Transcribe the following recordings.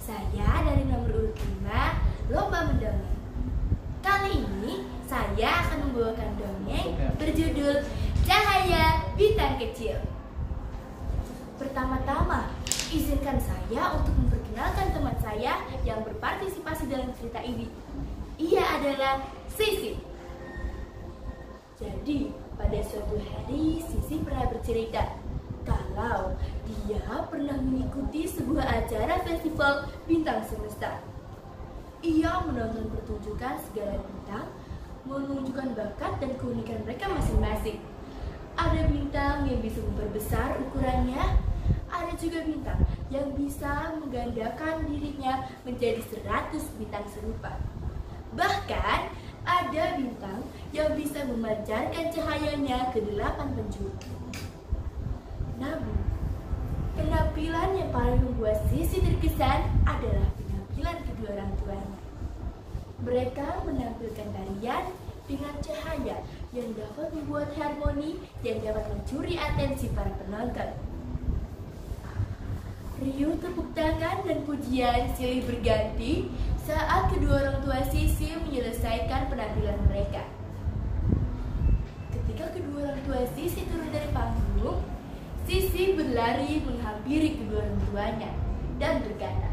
Saya dari nomor urut 5, Lomba Mendongeng. Kali ini saya akan membawakan dongeng berjudul Cahaya Bintang Kecil. Pertama-tama, izinkan saya untuk memperkenalkan teman saya yang berpartisipasi dalam cerita ini. Ia adalah Sisi. Jadi, pada suatu hari Sisi pernah bercerita kalau dia pernah mengikuti sebuah acara festival bintang semesta. Ia menonton pertunjukan segala bintang, menunjukkan bakat dan keunikan mereka masing-masing. Ada bintang yang bisa memperbesar ukurannya, ada juga bintang yang bisa menggandakan dirinya menjadi 100 bintang serupa. Bahkan ada bintang yang bisa memancarkan cahayanya ke 8 penjuru. Namun, penampilan yang paling membuat Sisi terkesan adalah penampilan kedua orang tuanya. Mereka menampilkan tarian dengan cahaya yang dapat membuat harmoni yang dapat mencuri atensi para penonton. Riuh tepuk tangan dan pujian silih berganti saat kedua orang tua Sisi menyelesaikan penampilan mereka. Ketika kedua orang tua Sisi turun dari panggung, Sisi berlari menghampiri kedua orang tuanya dan berkata,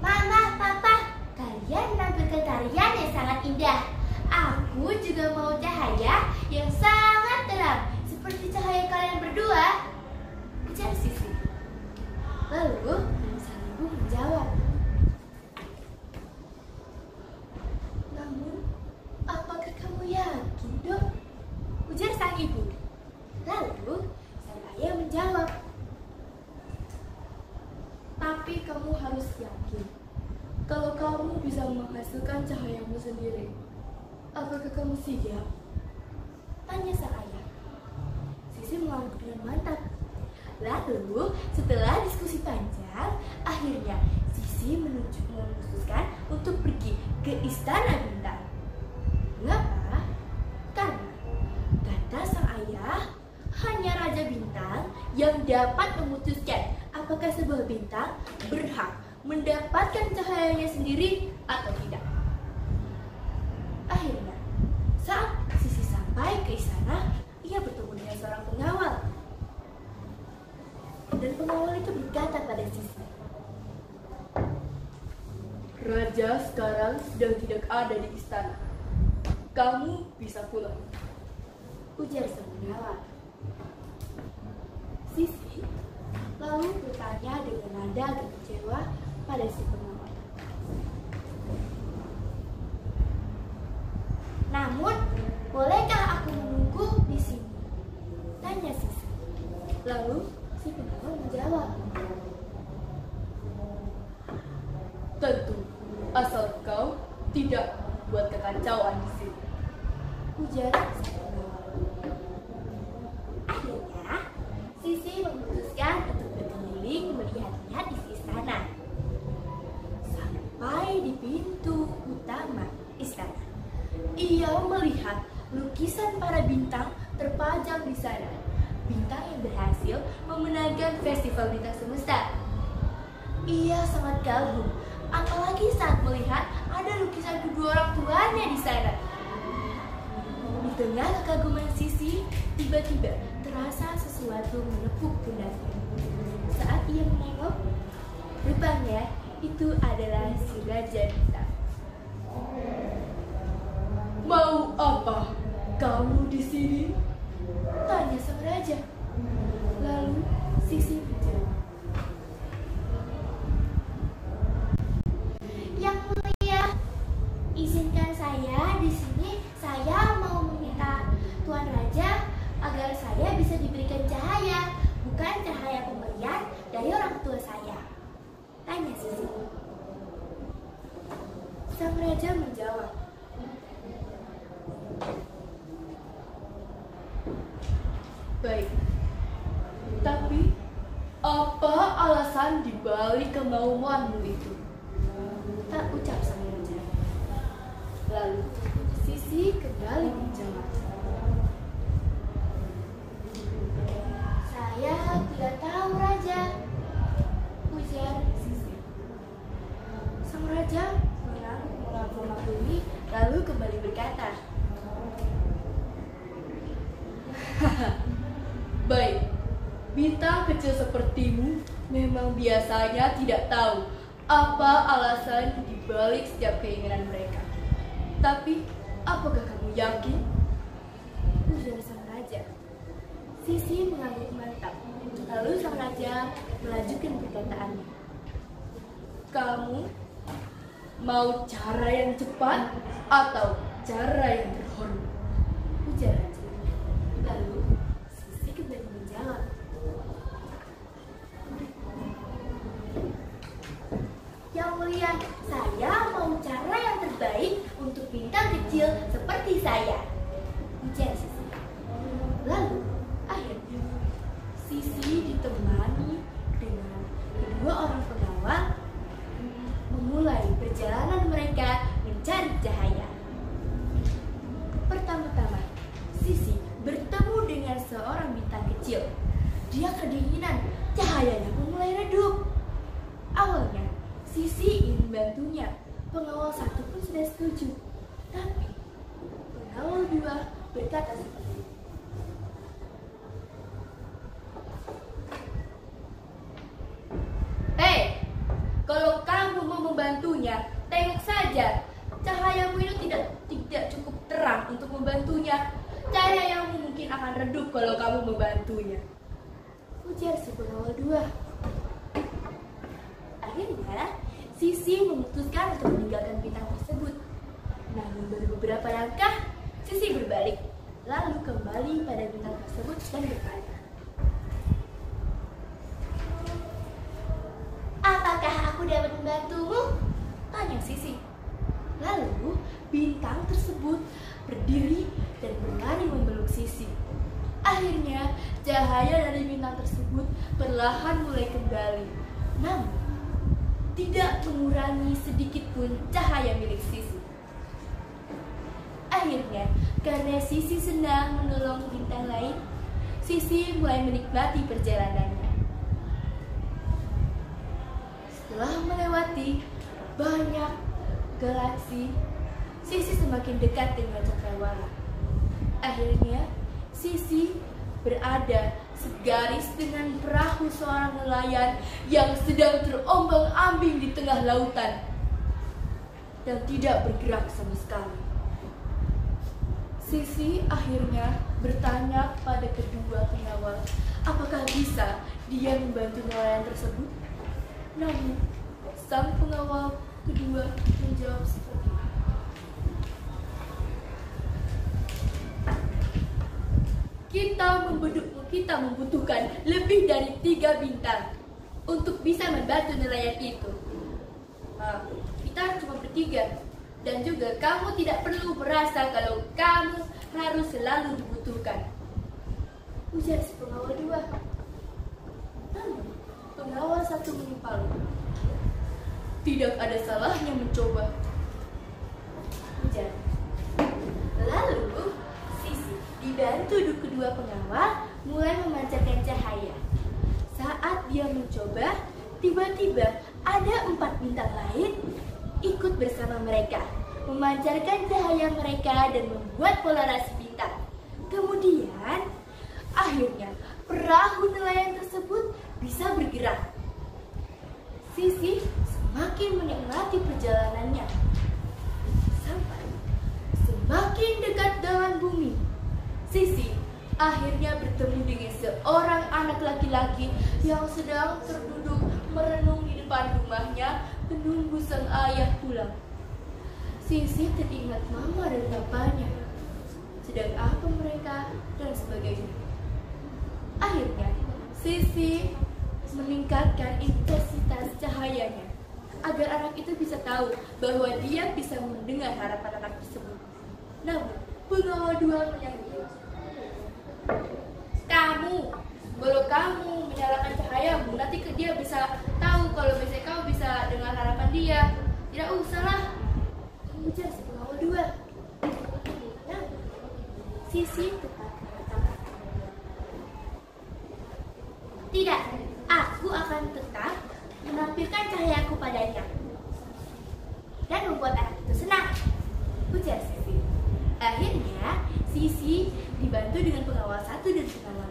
"Mama, Papa, kalian menampilkan tarian yang sangat indah. Aku juga mau cahaya yang sangat terang, seperti cahaya kalian berdua," ujar Sisi. Lalu, sang ibu menjawab, "Namun, apakah kamu yakin, Dok?" ujar sang ibu. Lalu, sang ayah menjawab, "Tapi kamu harus yakin kalau kamu bisa menghasilkan cahayamu sendiri. Apakah kamu siap?" tanya sang ayah. Sisi mengangguk dengan mantap. Lalu, setelah diskusi panjang, akhirnya Sisi memutuskan untuk pergi ke Istana Bintang. Mengapa? Karena, kata sang ayah, hanya Raja Bintang yang dapat memutuskan apakah sebuah bintang berhak mendapatkan cahayanya sendiri atau tidak. Akhirnya, saat Sisi sampai ke istana, ia bertemu dengan seorang pengawal. Dan pengawal itu berkata pada Sisi, "Raja sekarang sedang tidak ada di istana. Kamu bisa pulang," ujar sang pengawal. Sisi lalu bertanya dengan nada agak kecewa pada si pengawal, "Namun, bolehkah aku menunggu di sini?" tanya Sisi. Lalu si pengawal menjawab, "Tentu, asal kau tidak membuat kekacauan di sini," ujar si pengawal. Akhirnya, Sisi memutuskan untuk berkeliling melihat-lihat di istana. Sampai di pintu utama istana, ia melihat lukisan para bintang terpajang di sana. Bintang yang berhasil memenangkan festival bintang semesta. Ia sangat kagum, apalagi saat melihat ada lukisan kedua orang tuanya di sana. Di tengah kekaguman Sisi, tiba-tiba terasa sesuatu menepuk pundaknya. Saat ia menengok, rupanya itu adalah si Raja Bintang. "Mau apa kamu di sini?" tanya sang raja. Lalu Sisi menjawab, "Yang mulia, izinkan saya di sini. Saya mau meminta Tuan Raja agar saya bisa diberikan cahaya, bukan cahaya pemberian dari orang tua saya," tanya Sisi. Sang raja menjawab, "Baik, tapi apa alasan dibalik kemauanmu itu?" tak ucap sang raja. Lalu Sisi kembali menjawab, "Saya tidak tahu, Raja," ujar Sisi. raja mengagumi lalu kembali berkata, Baik, bintang kecil sepertimu memang biasanya tidak tahu apa alasan dibalik setiap keinginan mereka. Tapi, apakah kamu yakin? ujar sang raja. Sisi mengangguk mantap. Lalu sang raja melanjutkan perkataannya. Kamu mau cara yang cepat atau cara yang terhormat? Ujar raja. Lalu Sisi kembali menjawab. Yang mulia, saya mau cara yang terbaik untuk bintang kecil seperti saya. Ujar Sisi. Lalu akhirnya Sisi ditemani dengan kedua orang pengawal memulai perjalanan mereka mencari cahaya. Pertama-tama, Sisi bertemu dengan seorang bintang kecil. Dia kedinginan, cahayanya pun mulai redup. Awalnya, Sisi ingin membantunya. Pengawal satu pun sudah setuju. Tapi, pengawal dua berkata seperti ini. Hei, kalau kamu mau membantunya, tengok saja. Cahayamu itu tidak cukup terang untuk membantunya. Cahayamu mungkin akan redup kalau kamu membantunya. Ujar si pengawal dua. Akhirnya, Sisi memutuskan untuk meninggalkan bintang tersebut. Namun baru beberapa langkah, Sisi berbalik, lalu kembali pada bintang tersebut dan bertanya. Apakah aku dapat membantumu? Tanya Sisi. Lalu bintang tersebut berdiri dan berlari memeluk Sisi. Akhirnya cahaya dari bintang tersebut perlahan mulai kembali. Namun tidak mengurangi sedikit pun cahaya milik Sisi. Akhirnya, karena Sisi senang menolong bintang lain, Sisi mulai menikmati perjalanannya. Setelah melewati banyak galaksi, Sisi semakin dekat dengan cakrawala. Akhirnya, Sisi berada segaris dengan perahu seorang nelayan yang sedang terombang-ambing di tengah lautan dan tidak bergerak sama sekali. Sisi akhirnya bertanya pada kedua pengawal, apakah bisa dia membantu nelayan tersebut? Namun, sang pengawal kedua menjawab seperti ini. Kita membutuhkan lebih dari 3 bintang untuk bisa membantu nelayan itu. Kita cuma bertiga. Dan juga kamu tidak perlu merasa kalau kamu harus selalu dibutuhkan. Ujar si pengawal dua. Namun, pengawal satu menimpal. Tidak ada salahnya mencoba. Ujar. Lalu, Sisi dibantu kedua pengawal mulai memancarkan cahaya. Saat dia mencoba, tiba-tiba ada 4 bintang lain ikut bersama mereka, memancarkan cahaya mereka dan membuat polarasi bintang. Kemudian, akhirnya perahu nelayan tersebut bisa bergerak. Sisi semakin menikmati perjalanannya sampai semakin dekat dengan bumi. Sisi akhirnya bertemu dengan seorang anak laki-laki yang sedang terduduk merenung di depan rumahnya menunggu sang ayah pulang. Sisi teringat mama dan papanya, sedang apa mereka dan sebagainya. Akhirnya Sisi meningkatkan intensitas cahayanya agar anak itu bisa tahu bahwa dia bisa mendengar harapan anak tersebut. Namun pengawal dua menyangkut. Kalau kamu menyalakan cahayamu, nanti dia bisa tahu kalau misalnya kamu bisa dengar harapan dia. Tidak usahlah, ujar si pengawal dua. Nah, Sisi tetap mengatakan, tidak, aku akan tetap menampilkan cahayaku padanya. dan membuat anak itu senang, ujar Sisi. Akhirnya, Sisi dibantu dengan pengawal 1 dan pengawal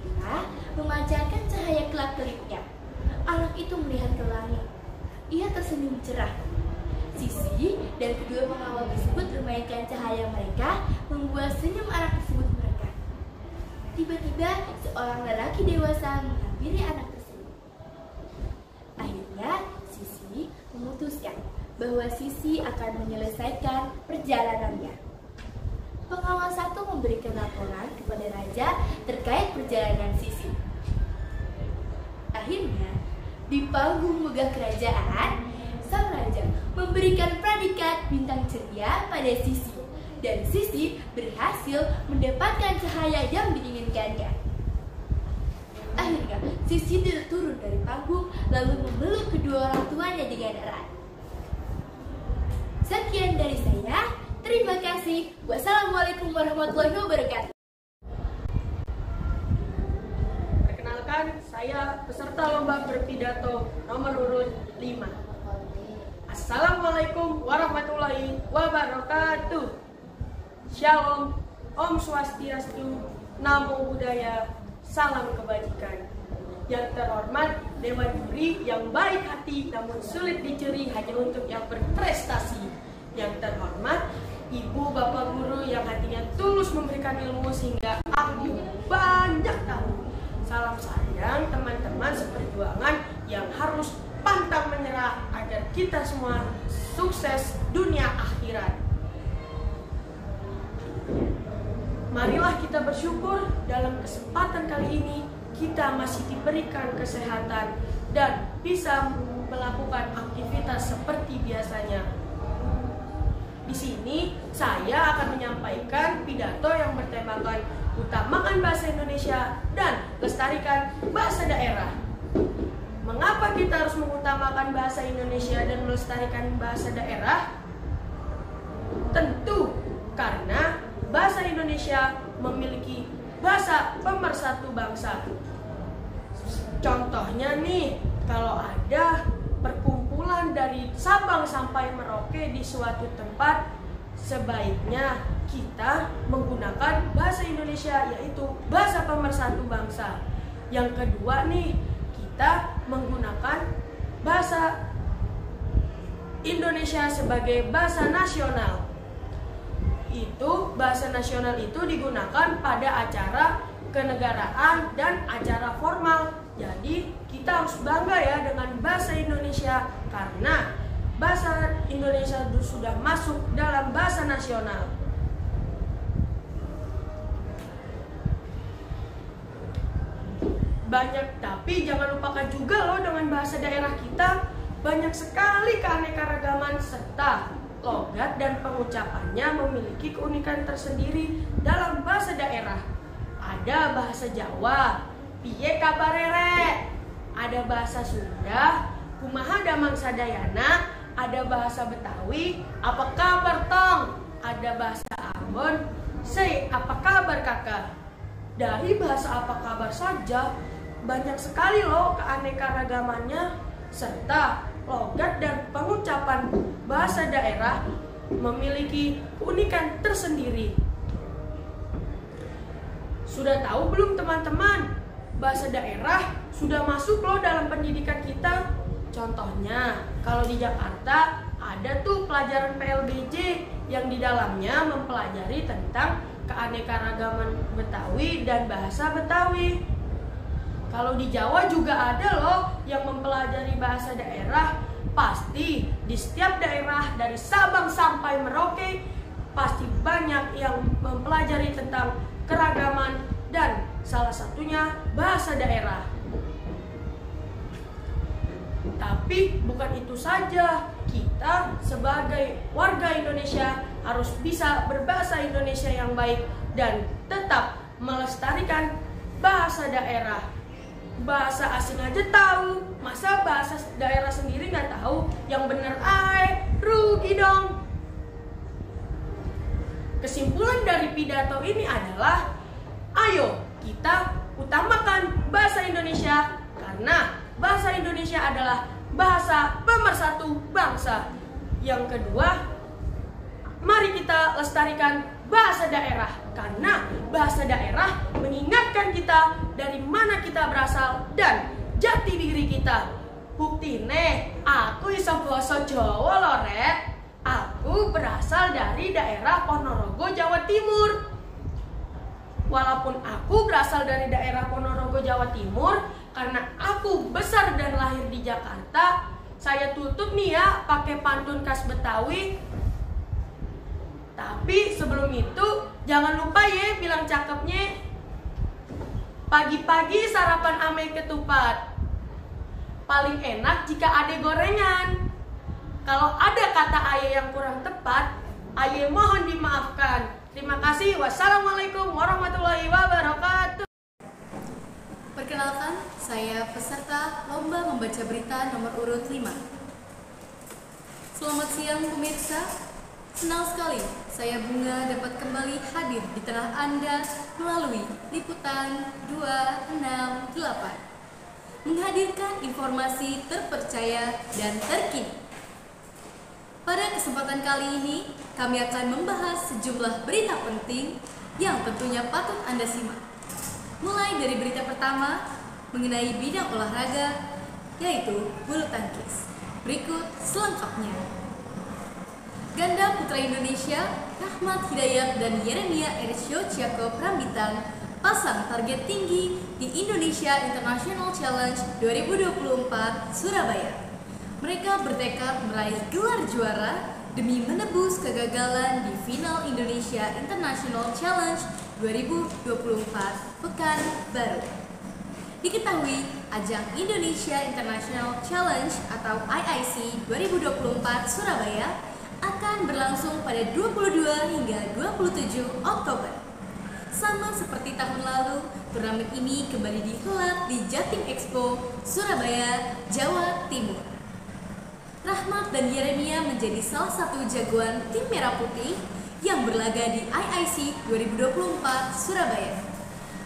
2 memancarkan cahaya kelap-kelipnya. Anak itu melihat ke langit. Ia tersenyum cerah. Sisi dan kedua pengawal tersebut memainkan cahaya mereka membuat senyum anak tersebut merekah. Tiba-tiba seorang lelaki dewasa menghampiri anak tersebut. Akhirnya Sisi memutuskan bahwa Sisi akan menyelesaikan perjalanannya. Pengawal 1 memberikan laporan kepada raja terkait perjalanan Sisi. Akhirnya, di panggung megah kerajaan, sang raja memberikan predikat bintang ceria pada Sisi, dan Sisi berhasil mendapatkan cahaya yang diinginkannya. Akhirnya, Sisi turun dari panggung lalu memeluk kedua orang tuanya dengan erat. Sekian dari saya. Terima kasih. Wassalamualaikum warahmatullahi wabarakatuh. Perkenalkan, saya peserta lomba berpidato nomor urut 5. Assalamualaikum warahmatullahi wabarakatuh. Shalom, Om Swastiastu, Namo Buddhaya, salam kebajikan. Yang terhormat Dewan Juri yang baik hati namun sulit dicuri hanya untuk yang berprestasi. Yang terhormat Ibu Bapak Guru yang hatinya tulus memberikan ilmu sehingga aku banyak tahu. Salam sayang teman-teman seperjuangan yang harus pantang menyerah agar kita semua sukses dunia akhirat. Marilah kita bersyukur dalam kesempatan kali ini kita masih diberikan kesehatan dan bisa melakukan aktivitas seperti biasanya. Di sini saya akan menyampaikan pidato yang bertemakan utamakan bahasa Indonesia dan lestarikan bahasa daerah. Mengapa kita harus mengutamakan bahasa Indonesia dan melestarikan bahasa daerah? Tentu karena bahasa Indonesia memiliki bahasa pemersatu bangsa. Contohnya nih, kalau ada perkumpulan dari Sabang sampai Merauke di suatu tempat, sebaiknya kita menggunakan bahasa Indonesia, yaitu bahasa pemersatu bangsa. Yang kedua nih, kita menggunakan bahasa Indonesia sebagai bahasa nasional. Bahasa nasional itu digunakan pada acara kenegaraan dan acara formal. Jadi kita harus bangga ya dengan bahasa Indonesia karena bahasa Indonesia sudah masuk dalam bahasa nasional. Tapi jangan lupakan juga loh dengan bahasa daerah kita banyak sekali keanekaragaman serta logat dan pengucapannya memiliki keunikan tersendiri dalam bahasa daerah. Ada bahasa Jawa, piye kabarere, ada bahasa Sunda, kumaha damang sadayana, ada bahasa Betawi, apa kabar tong, ada bahasa Ambon, sei apa kabar kakak. Dari bahasa apa kabar saja banyak sekali loh keanekaragamannya serta logat dan pengucapan bahasa daerah memiliki keunikan tersendiri. Sudah tahu belum teman-teman? Bahasa daerah sudah masuk loh dalam pendidikan kita. Contohnya, kalau di Jakarta ada tuh pelajaran PLBJ yang di dalamnya mempelajari tentang keanekaragaman Betawi dan bahasa Betawi. Kalau di Jawa juga ada loh yang mempelajari bahasa daerah. Pasti di setiap daerah dari Sabang sampai Merauke pasti banyak yang mempelajari tentang keragaman dan salah satunya bahasa daerah. Tapi bukan itu saja, kita sebagai warga Indonesia harus bisa berbahasa Indonesia yang baik dan tetap melestarikan bahasa daerah. Bahasa asing aja tahu, masa bahasa daerah sendiri nggak tahu? Yang bener rugi dong. Kesimpulan dari pidato ini adalah, ayo kita utamakan bahasa Indonesia karena bahasa Indonesia adalah bahasa pemersatu bangsa. Yang kedua, mari kita lestarikan bahasa daerah, karena bahasa daerah mengingatkan kita dari mana kita berasal dan jati diri kita. Buktine, aku iso basa Jawa lho, Rek. Aku berasal dari daerah Ponorogo, Jawa Timur. Walaupun aku berasal dari daerah Ponorogo, Jawa Timur, karena aku besar dan lahir di Jakarta, saya tutup nih ya pakai pantun khas Betawi. Tapi sebelum itu jangan lupa ya bilang cakepnya. Pagi-pagi sarapan ame ketupat. Paling enak jika ada gorengan. Kalau ada kata aye yang kurang tepat, aye mohon dimaafkan. Terima kasih. Wassalamualaikum warahmatullahi wabarakatuh. Perkenalkan, saya peserta Lomba Membaca Berita nomor urut 5. Selamat siang pemirsa. Senang sekali saya Bunga dapat kembali hadir di tengah Anda melalui liputan 268. Menghadirkan informasi terpercaya dan terkini. Pada kesempatan kali ini, kami akan membahas sejumlah berita penting yang tentunya patut Anda simak. Mulai dari berita pertama mengenai bidang olahraga, yaitu bulu tangkis. Berikut selengkapnya. Ganda putra Indonesia, Rahmat Hidayat dan Yeremia Erisio Chiako Prambitan pasang target tinggi di Indonesia International Challenge 2024 Surabaya. Mereka bertekad meraih gelar juara demi menebus kegagalan di final Indonesia International Challenge 2024 Pekanbaru. Diketahui, ajang Indonesia International Challenge atau IIC 2024 Surabaya akan berlangsung pada 22 hingga 27 Oktober. Sama seperti tahun lalu, turnamen ini kembali dihelat di Jatim Expo, Surabaya, Jawa Timur. Rahmat dan Yeremia menjadi salah satu jagoan tim Merah Putih yang berlaga di IIC 2024 Surabaya.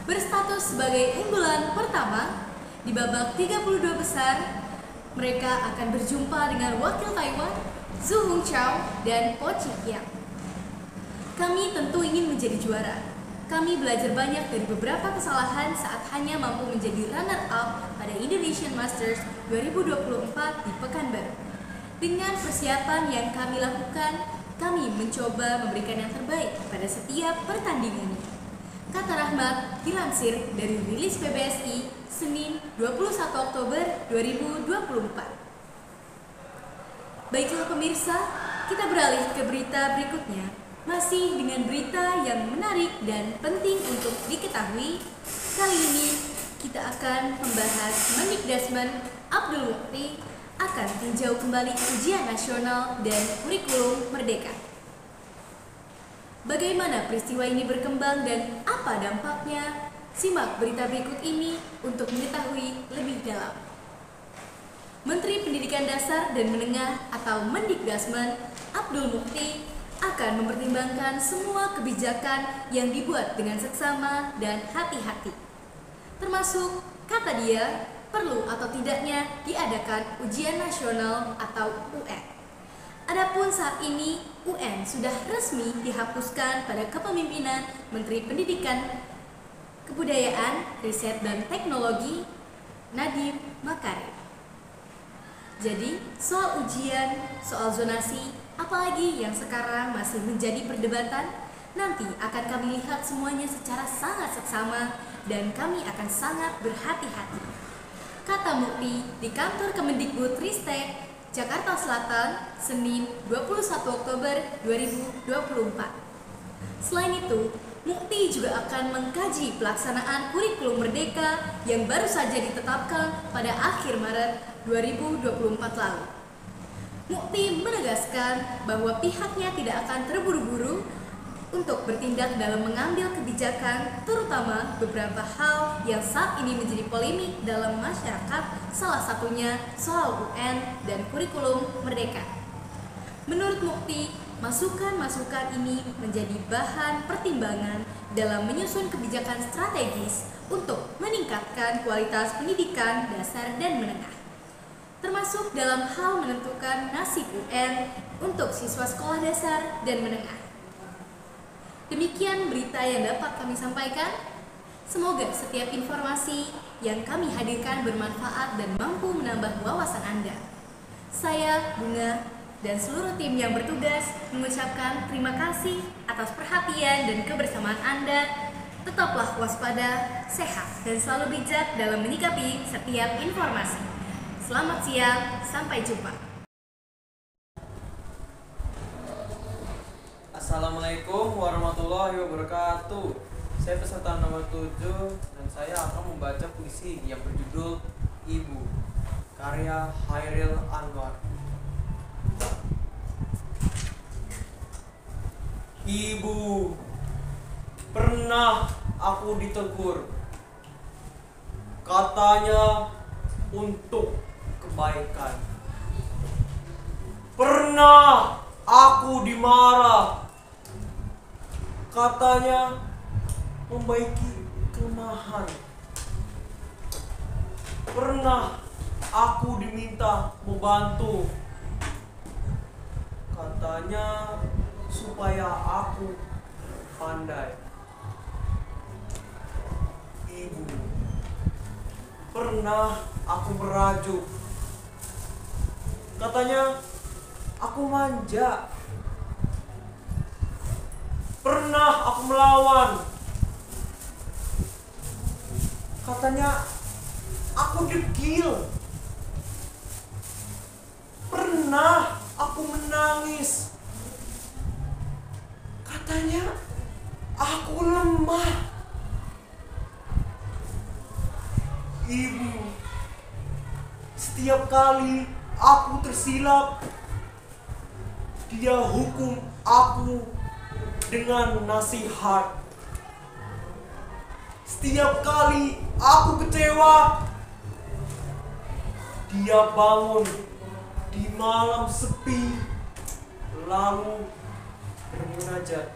Berstatus sebagai unggulan pertama di babak 32 besar, mereka akan berjumpa dengan wakil Taiwan, Zhu Hongchao dan Po Chikyang. Kami tentu ingin menjadi juara. Kami belajar banyak dari beberapa kesalahan saat hanya mampu menjadi runner-up pada Indonesian Masters 2024 di Pekanbaru. Dengan persiapan yang kami lakukan, kami mencoba memberikan yang terbaik pada setiap pertandingannya. Kata Rahmat dilansir dari rilis PBSI Senin 21 Oktober 2024. Baiklah pemirsa, kita beralih ke berita berikutnya. Masih dengan berita yang menarik dan penting untuk diketahui, kali ini kita akan membahas Mendikdasmen Abdul Mukti akan tinjau kembali ujian nasional dan kurikulum merdeka. Bagaimana peristiwa ini berkembang dan apa dampaknya? Simak berita berikut ini untuk mengetahui lebih dalam. Menteri Pendidikan Dasar dan Menengah atau Mendikdasmen Abdul Mukti akan mempertimbangkan semua kebijakan yang dibuat dengan seksama dan hati-hati. Termasuk, kata dia, perlu atau tidaknya diadakan ujian nasional atau UN. Adapun saat ini UN sudah resmi dihapuskan pada kepemimpinan Menteri Pendidikan, Kebudayaan, Riset dan Teknologi Nadiem Makarim. Jadi soal ujian, soal zonasi, apalagi yang sekarang masih menjadi perdebatan, nanti akan kami lihat semuanya secara sangat seksama dan kami akan sangat berhati-hati. Kata Mukti di kantor Kemendikbud Ristek, Jakarta Selatan, Senin 21 Oktober 2024. Selain itu, Mukti juga akan mengkaji pelaksanaan kurikulum merdeka yang baru saja ditetapkan pada akhir Maret 2024 lalu. Mukti menegaskan bahwa pihaknya tidak akan terburu-buru untuk bertindak dalam mengambil kebijakan, terutama beberapa hal yang saat ini menjadi polemik dalam masyarakat, salah satunya soal UN dan kurikulum merdeka. Menurut Mukti, masukan-masukan ini menjadi bahan pertimbangan dalam menyusun kebijakan strategis untuk meningkatkan kualitas pendidikan dasar dan menengah. termasuk dalam hal menentukan nasib UN untuk siswa sekolah dasar dan menengah. Demikian berita yang dapat kami sampaikan. Semoga setiap informasi yang kami hadirkan bermanfaat dan mampu menambah wawasan Anda. Saya, Bunga, dan seluruh tim yang bertugas mengucapkan terima kasih atas perhatian dan kebersamaan Anda. Tetaplah waspada, sehat, dan selalu bijak dalam menyikapi setiap informasi. Selamat siang, sampai jumpa. Assalamualaikum warahmatullahi wabarakatuh. Saya peserta nomor 7 dan saya akan membaca puisi yang berjudul Ibu, karya Hairil Anwar. Ibu, pernah aku ditegur, katanya untuk kebaikan. Pernah aku dimarah, katanya membaiki kelemahan. Pernah aku diminta membantu, katanya supaya aku pandai. Ibu, pernah aku merajuk, katanya aku manja. Pernah aku melawan, katanya aku dekil. Pernah aku menangis, katanya aku lemah. Ibu, setiap kali aku tersilap, dia hukum aku dengan nasihat. Setiap kali aku kecewa, dia bangun di malam sepi lalu bermunajat.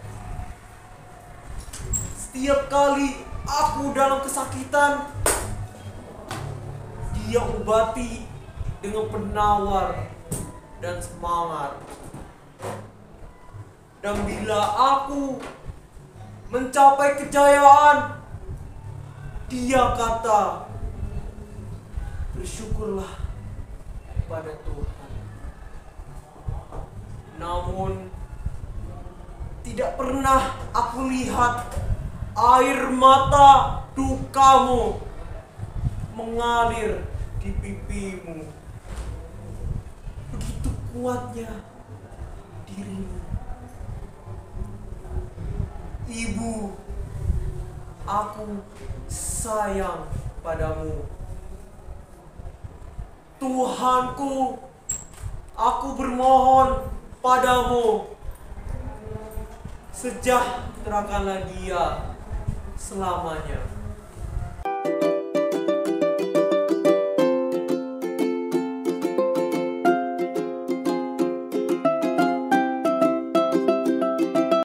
Setiap kali aku dalam kesakitan, dia obati dengan penawar dan semangat. Dan bila aku mencapai kejayaan, dia kata, bersyukurlah pada Tuhan. Namun tidak pernah aku lihat air mata dukamu mengalir di pipimu. Begitu kuatnya dirimu. Ibu, aku sayang padamu. Tuhanku, aku bermohon padamu, sejahterakanlah dia selamanya.